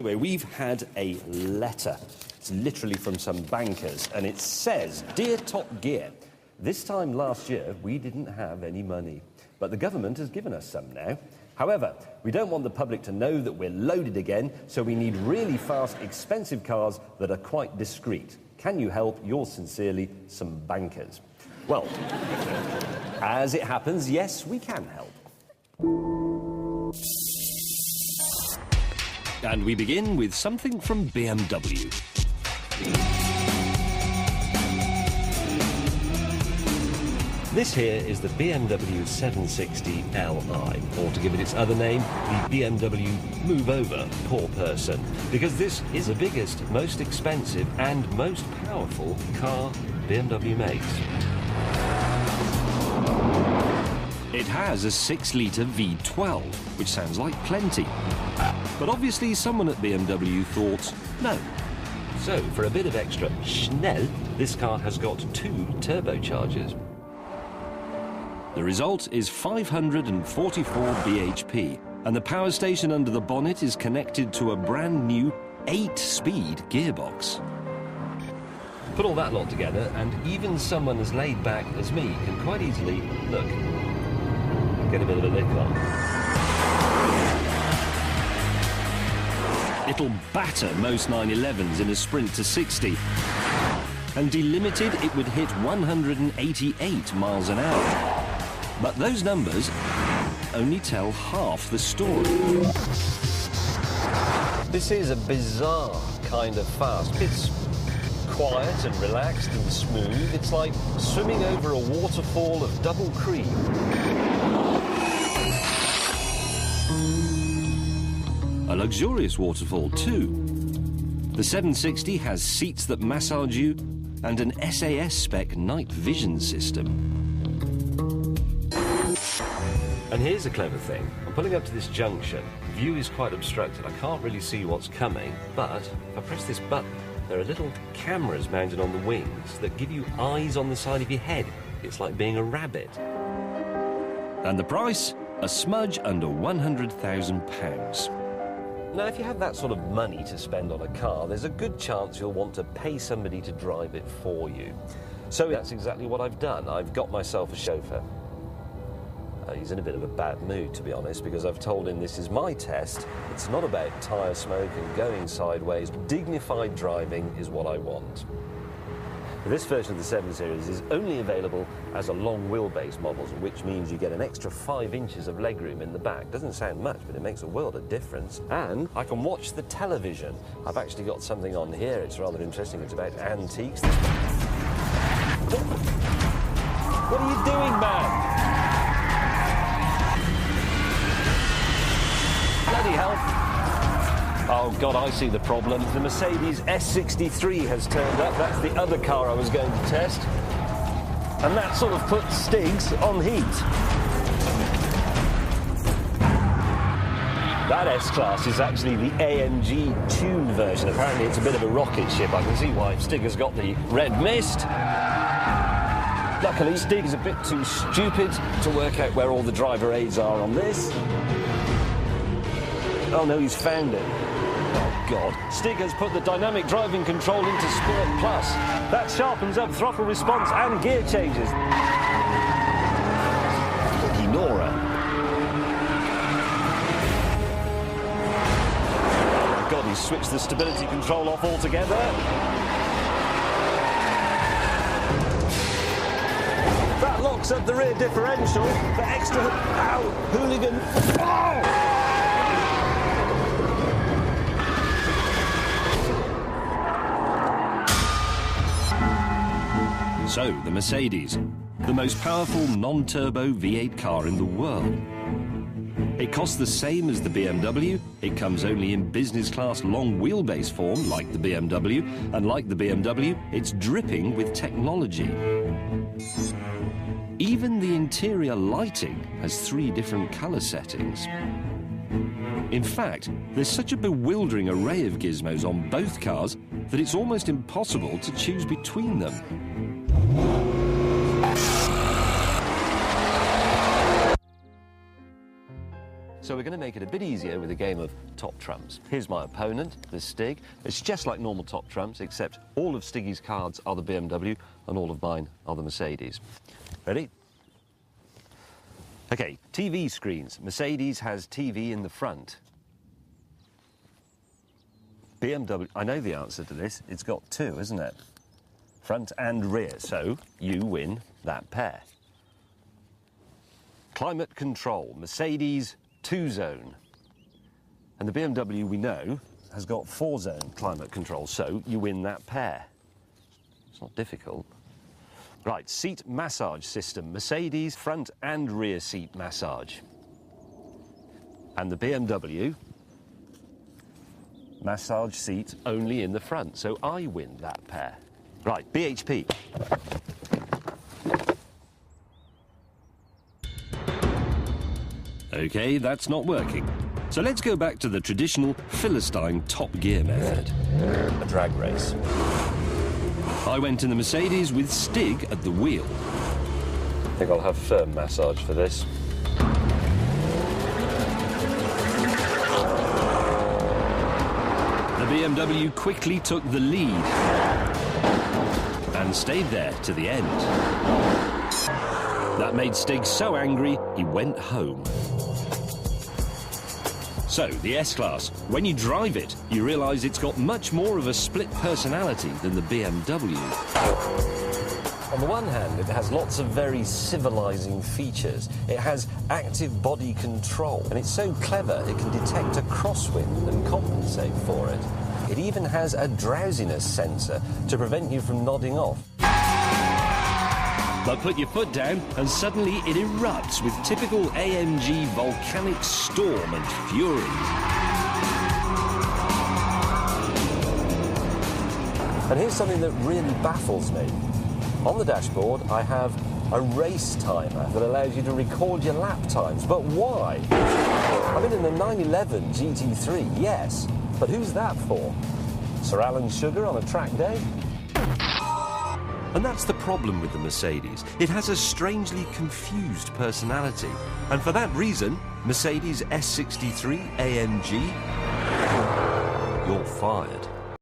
Anyway, we've had a letter. It's literally from some bankers, and it says, "Dear Top Gear, this time last year we didn't have any money, but the government has given us some now. However, we don't want the public to know that we're loaded again, so we need really fast, expensive cars that are quite discreet. Can you help? Yours sincerely, some bankers." Well, as it happens, yes, we can help. And we begin with something from BMW. This here is the BMW 760 Li, or to give it its other name, the BMW Move Over Poor Person, because this is the biggest, most expensive and most powerful car BMW makes. It has a 6-litre V12, which sounds like plenty. But obviously someone at BMW thought, no. So, for a bit of extra schnell, this car has got 2 turbochargers. The result is 544 bhp, and the power station under the bonnet is connected to a brand new 8-speed gearbox. Put all that lot together, and even someone as laid back as me can quite easily, look, get a bit of a lick on. It'll batter most 911s in a sprint to 60. And delimited, it would hit 188 miles an hour. But those numbers only tell half the story. This is a bizarre kind of fast. It's quiet and relaxed and smooth. It's like swimming over a waterfall of double cream. A luxurious waterfall too. The 760 has seats that massage you and an SAS spec night vision system. And here's a clever thing. I'm pulling up to this junction. View is quite obstructed. I can't really see what's coming, but if I press this button, there are little cameras mounted on the wings that give you eyes on the side of your head. It's like being a rabbit. And the price? A smudge under £100,000. Now, if you have that sort of money to spend on a car, there's a good chance you'll want to pay somebody to drive it for you. So that's exactly what I've done. I've got myself a chauffeur. He's in a bit of a bad mood, to be honest, because I've told him this is my test. It's not about tyre smoke and going sideways. Dignified driving is what I want. This version of the 7 Series is only available as a long wheelbase model, which means you get an extra 5 inches of legroom in the back. Doesn't sound much, but it makes a world of difference. And I can watch the television. I've actually got something on here. It's rather interesting. It's about antiques. What are you doing, man? Bloody hell. Oh, God, I see the problem. The Mercedes S63 has turned up. That's the other car I was going to test. And that sort of puts Stig's on heat. That S-Class is actually the AMG tuned version. Apparently it's a bit of a rocket ship. I can see why Stig has got the red mist. Luckily, Stig is a bit too stupid to work out where all the driver aids are on this. Oh no, he's found it. Oh God. Stig has put the dynamic driving control into Sport Plus. That sharpens up throttle response and gear changes. Lucky Nora. Oh God, he's switched the stability control off altogether. That locks up the rear differential for extra... Ow! Hooligan! Oh! So, the Mercedes, the most powerful non-turbo V8 car in the world. It costs the same as the BMW, it comes only in business class long wheelbase form like the BMW, and like the BMW, it's dripping with technology. Even the interior lighting has 3 different colour settings. In fact, there's such a bewildering array of gizmos on both cars that it's almost impossible to choose between them. So we're going to make it a bit easier with a game of top trumps. Here's my opponent, the Stig. It's just like normal top trumps, except all of Stiggy's cards are the BMW and all of mine are the Mercedes. Ready? Okay, TV screens. Mercedes has TV in the front. BMW, I know the answer to this. It's got two, isn't it? Front and rear, so you win that pair. Climate control. Mercedes, 2-zone. And the BMW, we know, has got 4-zone climate control, so you win that pair. It's not difficult. Right, seat massage system. Mercedes, front and rear seat massage. And the BMW, massage seat only in the front, so I win that pair. Right, BHP. OK, that's not working. So let's go back to the traditional Philistine top gear method. A drag race. I went in the Mercedes with Stig at the wheel. I think I'll have firm massage for this. The BMW quickly took the lead and stayed there to the end. That made Stig so angry, he went home. So, the S-Class, when you drive it, you realise it's got much more of a split personality than the BMW. On the one hand, it has lots of very civilising features. It has active body control, and it's so clever it can detect a crosswind and compensate for it. It even has a drowsiness sensor to prevent you from nodding off. But put your foot down and suddenly it erupts with typical AMG volcanic storm and fury. And here's something that really baffles me. On the dashboard I have a race timer that allows you to record your lap times. But why? I mean, in the 911 GT3, yes. But who's that for? Sir Alan Sugar on a track day? And that's the problem with the Mercedes. It has a strangely confused personality. And for that reason, Mercedes S63 AMG, you're fired.